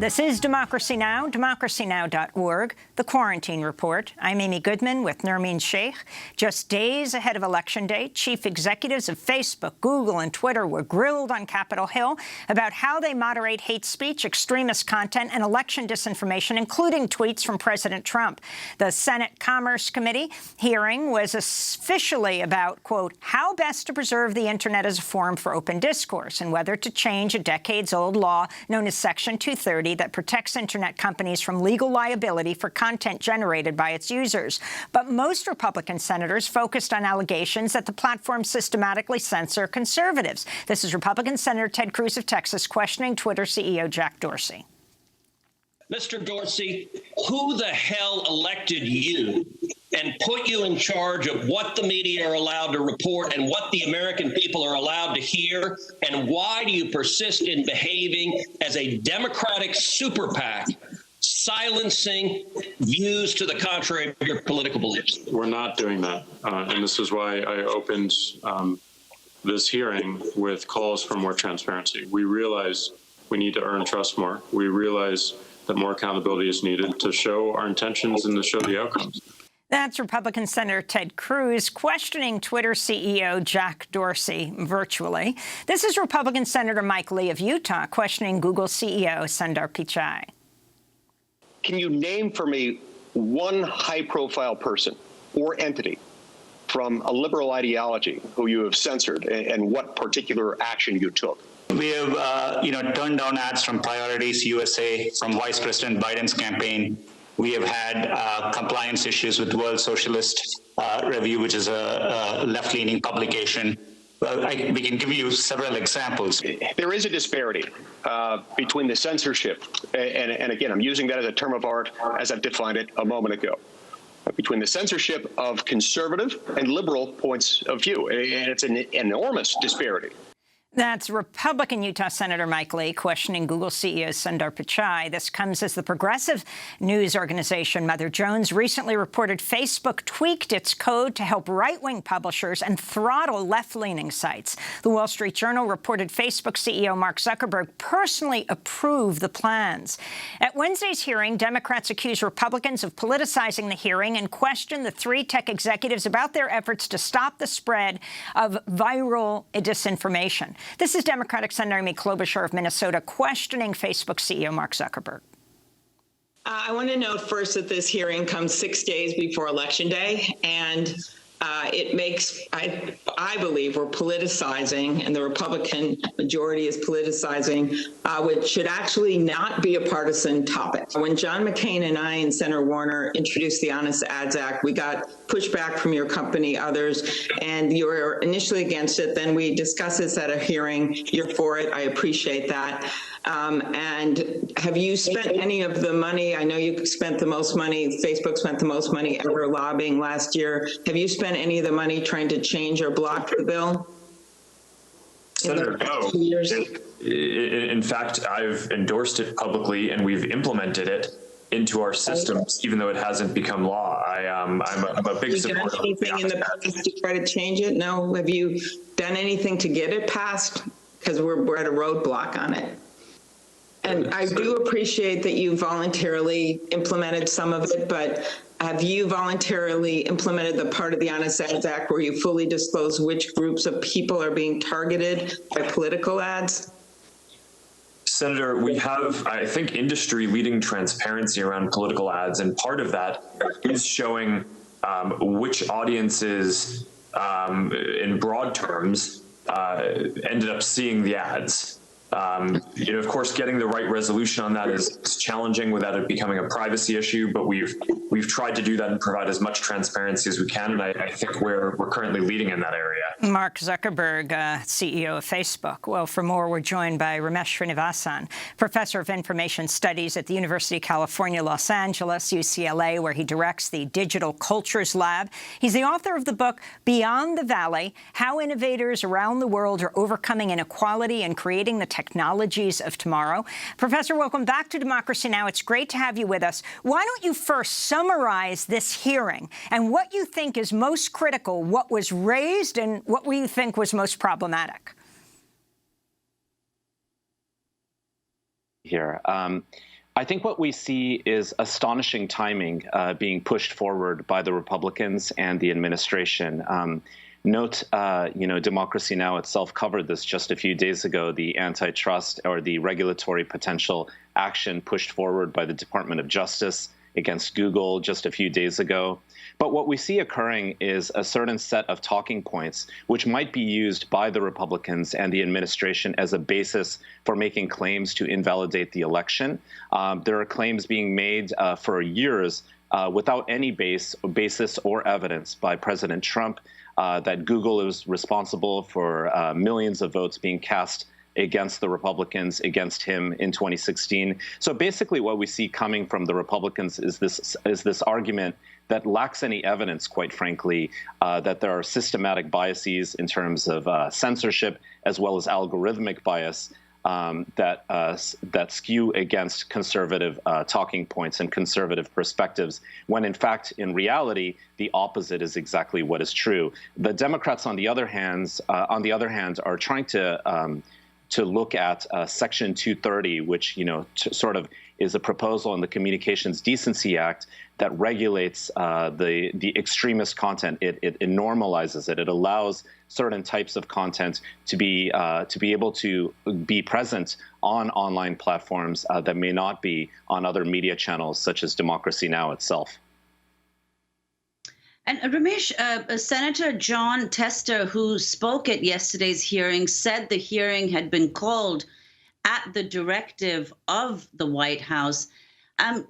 This is Democracy Now!, democracynow.org, The Quarantine Report. I'm Amy Goodman with Nermeen Sheikh. Just days ahead of Election Day, chief executives of Facebook, Google, and Twitter were grilled on Capitol Hill about how they moderate hate speech, extremist content, and election disinformation, including tweets from President Trump. The Senate Commerce Committee hearing was officially about, quote, how best to preserve the Internet as a forum for open discourse and whether to change a decades-old law known as Section 230 that protects Internet companies from legal liability for content generated by its users. But most Republican senators focused on allegations that the platform systematically censor conservatives. This is Republican Senator Ted Cruz of Texas questioning Twitter CEO Jack Dorsey. Mr. Dorsey, who the hell elected you and put you in charge of what the media are allowed to report and what the American people are allowed to hear? And why do you persist in behaving as a Democratic super PAC, silencing views to the contrary of your political beliefs? We're not doing that. And this is why I opened this hearing with calls for more transparency. We realize we need to earn trust more. We realize that more accountability is needed to show our intentions and to show the outcomes. That's Republican Senator Ted Cruz questioning Twitter CEO Jack Dorsey virtually. This is Republican Senator Mike Lee of Utah questioning Google CEO Sundar Pichai. Can you name for me one high-profile person or entity from a liberal ideology who you have censored and what particular action you took? We have, turned down ads from Priorities USA, from Vice President Biden's campaign. We have had compliance issues with World Socialist Review, which is a left-leaning publication. We can give you several examples. There is a disparity between the censorship, and again, I'm using that as a term of art as I've defined it a moment ago, between the censorship of conservative and liberal points of view, and it's an enormous disparity. That's Republican Utah Senator Mike Lee questioning Google CEO Sundar Pichai. This comes as the progressive news organization Mother Jones recently reported Facebook tweaked its code to help right-wing publishers and throttle left-leaning sites. The Wall Street Journal reported Facebook CEO Mark Zuckerberg personally approved the plans. At Wednesday's hearing, Democrats accused Republicans of politicizing the hearing and questioned the three tech executives about their efforts to stop the spread of viral disinformation. This is Democratic Senator Amy Klobuchar of Minnesota questioning Facebook CEO Mark Zuckerberg. I want to note first that this hearing comes 6 days before Election Day, and it makes, I believe, we're politicizing, and the Republican majority is politicizing, which should actually not be a partisan topic. When John McCain and I and Senator Warner introduced the Honest Ads Act, we got pushback from your company, others, and you were initially against it. Then we discussed this at a hearing. You're for it. I appreciate that. And have you spent any of the money? I know you spent the most money. Facebook spent the most money ever lobbying last year. Have you spent any of the money trying to change or block the bill? Senator, no. In fact, I've endorsed it publicly, and we've implemented it into our systems, even though it hasn't become law. I'm a big supporter. Have you done anything in the past to try to change it? No. Have you done anything to get it passed? Because we're at a roadblock on it. And I do appreciate that you voluntarily implemented some of it, but have you voluntarily implemented the part of the Honest Ads Act where you fully disclose which groups of people are being targeted by political ads? Senator, we have, I think, industry-leading transparency around political ads, and part of that is showing which audiences, in broad terms, ended up seeing the ads. Of course, getting the right resolution on that is challenging without it becoming a privacy issue, but we've tried to do that and provide as much transparency as we can, and I think we're currently leading in that area. Mark Zuckerberg, CEO of Facebook. Well, for more, we're joined by Ramesh Srinivasan, professor of information studies at the University of California, Los Angeles, UCLA, where he directs the Digital Cultures Lab. He's the author of the book Beyond the Valley: How Innovators Around the World Are Overcoming Inequality and Creating the Technologies of Tomorrow. Professor, welcome back to Democracy Now! It's great to have you with us. Why don't you first summarize this hearing and what you think is most critical, what was raised and what you think was most problematic? here. I think what we see is astonishing timing being pushed forward by the Republicans and the administration. Note, Democracy Now! Itself covered this just a few days ago, the antitrust or the regulatory potential action pushed forward by the Department of Justice against Google just a few days ago. But what we see occurring is a certain set of talking points which might be used by the Republicans and the administration as a basis for making claims to invalidate the election. There are claims being made for years without any basis or evidence by President Trump that Google is responsible for millions of votes being cast against the Republicans, against him in 2016. So basically what we see coming from the Republicans is this argument that lacks any evidence, quite frankly, that there are systematic biases in terms of censorship as well as algorithmic bias that skew against conservative talking points and conservative perspectives, when in fact, in reality, the opposite is exactly what is true. The Democrats, on the other hand, are trying to look at Section 230, which sort of is a proposal in the Communications Decency Act that regulates the extremist content. It normalizes it. It allows certain types of content to be able to be present on online platforms that may not be on other media channels, such as Democracy Now! Itself. And Ramesh, Senator John Tester, who spoke at yesterday's hearing, said the hearing had been called at the directive of the White House.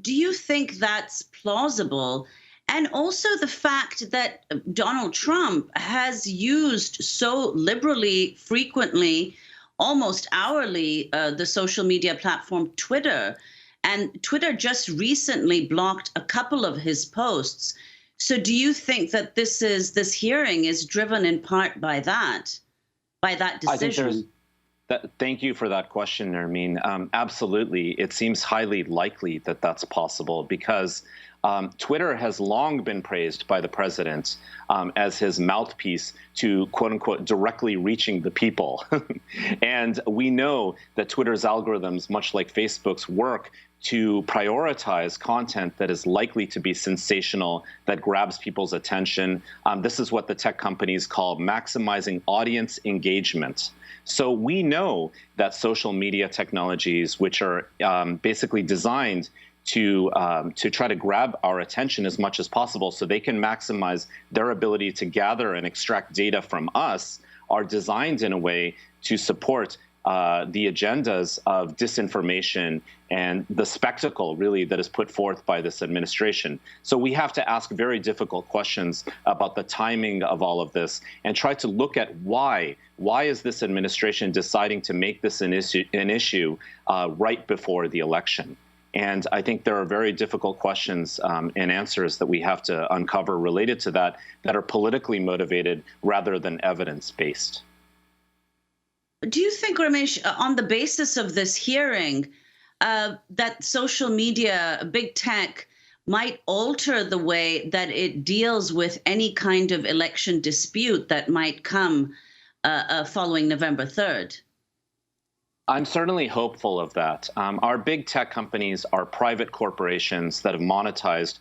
Do you think that's plausible? And also the fact that Donald Trump has used so liberally, frequently, almost hourly, the social media platform Twitter. And Twitter just recently blocked a couple of his posts. So do you think that this hearing is driven in part by that decision? Thank you for that question, Nermeen. Absolutely. It seems highly likely that that's possible because Twitter has long been praised by the president as his mouthpiece to, quote unquote, directly reaching the people. And we know that Twitter's algorithms, much like Facebook's, work to prioritize content that is likely to be sensational, that grabs people's attention. This is what the tech companies call maximizing audience engagement. So we know that social media technologies, which are basically designed to try to grab our attention as much as possible so they can maximize their ability to gather and extract data from us, are designed in a way to support the agendas of disinformation and the spectacle, really, that is put forth by this administration. So we have to ask very difficult questions about the timing of all of this and try to look at why. Why is this administration deciding to make this an issue right before the election? And I think there are very difficult questions and answers that we have to uncover related to that are politically motivated rather than evidence-based. Do you think, Ramesh, on the basis of this hearing, that social media, big tech, might alter the way that it deals with any kind of election dispute that might come following November 3rd? I'm certainly hopeful of that. Our big tech companies are private corporations that have monetized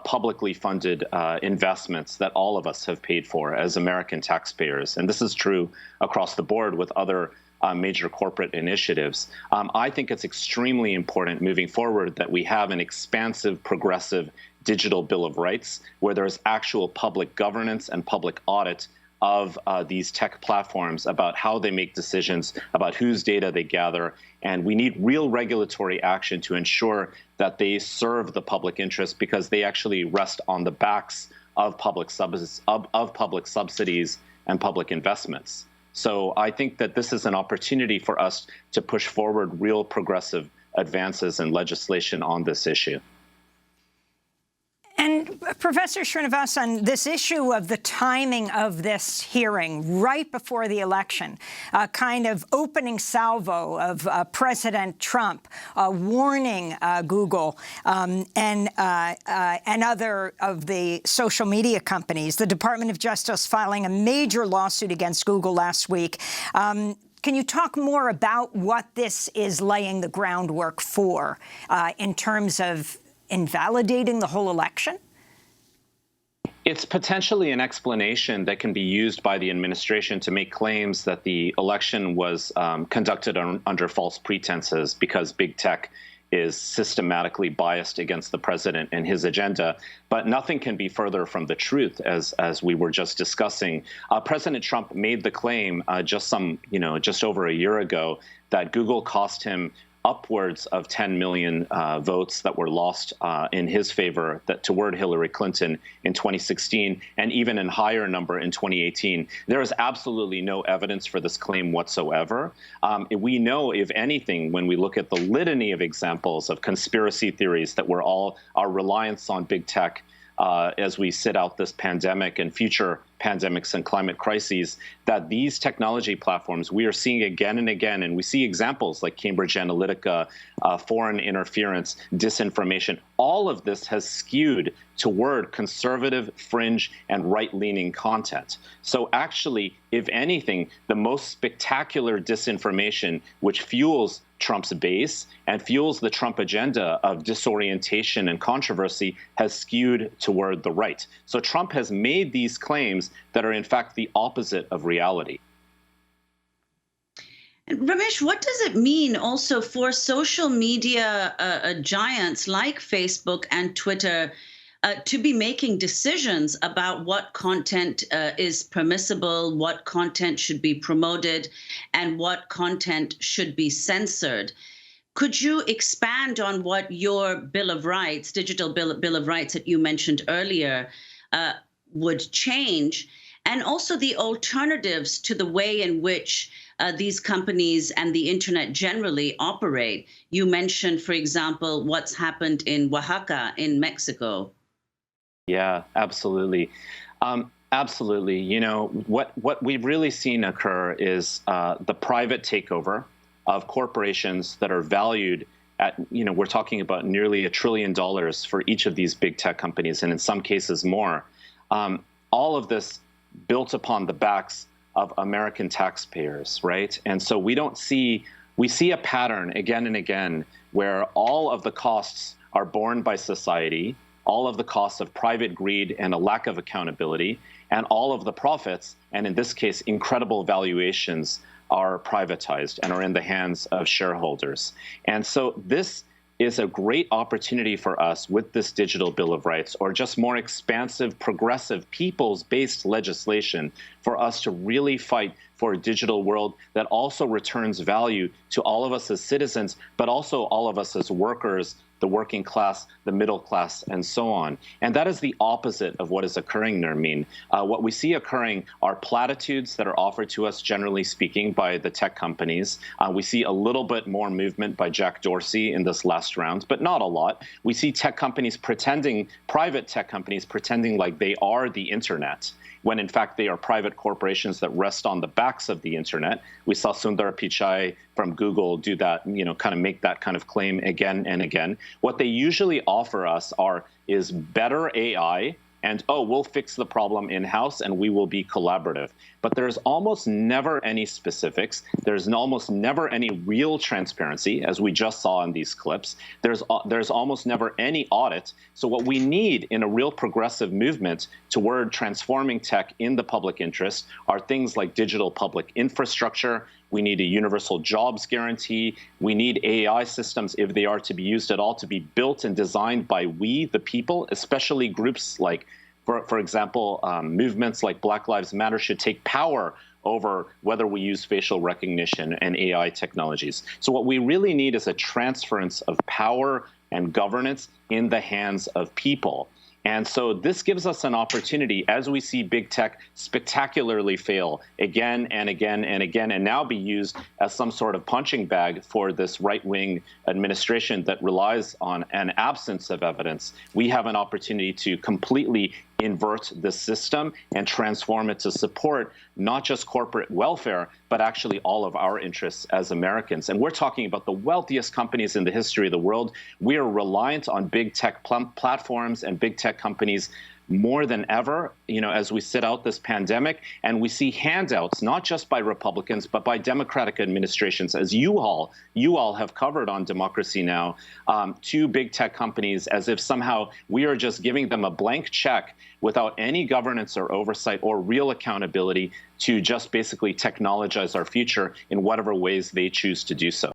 publicly funded investments that all of us have paid for as American taxpayers. And this is true across the board with other major corporate initiatives. I think it's extremely important moving forward that we have an expansive, progressive digital Bill of Rights where there's actual public governance and public audit of these tech platforms about how they make decisions, about whose data they gather. And we need real regulatory action to ensure that they serve the public interest because they actually rest on the backs of public subsidies and public investments. So I think that this is an opportunity for us to push forward real progressive advances in legislation on this issue. And Professor Srinivasan, this issue of the timing of this hearing right before the election, kind of opening salvo of President Trump warning Google and other of the social media companies, the Department of Justice filing a major lawsuit against Google last week. Can you talk more about what this is laying the groundwork for in terms of invalidating the whole election? It's potentially an explanation that can be used by the administration to make claims that the election was conducted under false pretenses because big tech is systematically biased against the president and his agenda. But nothing can be further from the truth, as we were just discussing. President Trump made the claim just over a year ago that Google cost him upwards of 10 million votes that were lost in his favor toward Hillary Clinton in 2016, and even a higher number in 2018. There is absolutely no evidence for this claim whatsoever. We know, if anything, when we look at the litany of examples of conspiracy theories that were all our reliance on big tech as we sit out this pandemic and future pandemics and climate crises, that these technology platforms, we are seeing again and again, and we see examples like Cambridge Analytica, foreign interference, disinformation. All of this has skewed toward conservative, fringe, and right-leaning content. So actually, if anything, the most spectacular disinformation, which fuels Trump's base and fuels the Trump agenda of disorientation and controversy, has skewed toward the right. So Trump has made these claims that are in fact the opposite of reality. And Ramesh, what does it mean also for social media giants like Facebook and Twitter to be making decisions about what content is permissible, what content should be promoted, and what content should be censored? Could you expand on what your Bill of Rights, digital Bill of Rights that you mentioned earlier, would change, and also the alternatives to the way in which these companies and the internet generally operate? You mentioned, for example, what's happened in Oaxaca in Mexico. Yeah, absolutely. Absolutely. You know, what we've really seen occur is the private takeover of corporations that are valued at, we're talking about nearly $1 trillion for each of these big tech companies, and in some cases more. All of this built upon the backs of American taxpayers, right? And so we see a pattern again and again where all of the costs are borne by society, all of the costs of private greed and a lack of accountability, and all of the profits, and in this case, incredible valuations, are privatized and are in the hands of shareholders. And so this is a great opportunity for us with this digital Bill of Rights, or just more expansive, progressive, peoples-based legislation, for us to really fight for a digital world that also returns value to all of us as citizens, but also all of us as workers, the working class, the middle class, and so on. And that is the opposite of what is occurring, Nermeen. What we see occurring are platitudes that are offered to us, generally speaking, by the tech companies. We see a little bit more movement by Jack Dorsey in this last round, but not a lot. We see tech companies pretending, private tech companies pretending like they are the internet, when in fact they are private corporations that rest on the backs of the internet. We saw Sundar Pichai from Google do that, kind of make that kind of claim again and again. What they usually offer us is better AI, and we'll fix the problem in-house and we will be collaborative. But there's almost never any specifics. There's almost never any real transparency, as we just saw in these clips. There's almost never any audit. So what we need in a real progressive movement toward transforming tech in the public interest are things like digital public infrastructure. We need a universal jobs guarantee. We need AI systems, if they are to be used at all, to be built and designed by we, the people, especially groups like, for example, movements like Black Lives Matter should take power over whether we use facial recognition and AI technologies. So what we really need is a transference of power and governance in the hands of people. And so this gives us an opportunity, as we see big tech spectacularly fail again and again and again, and now be used as some sort of punching bag for this right-wing administration that relies on an absence of evidence. We have an opportunity to completely invert the system and transform it to support not just corporate welfare, but actually all of our interests as Americans. And we're talking about the wealthiest companies in the history of the world. We are reliant on big tech platforms and big tech companies more than ever, as we sit out this pandemic, and we see handouts, not just by Republicans, but by Democratic administrations, as you all have covered on Democracy Now, to big tech companies, as if somehow we are just giving them a blank check without any governance or oversight or real accountability to just basically technologize our future in whatever ways they choose to do so.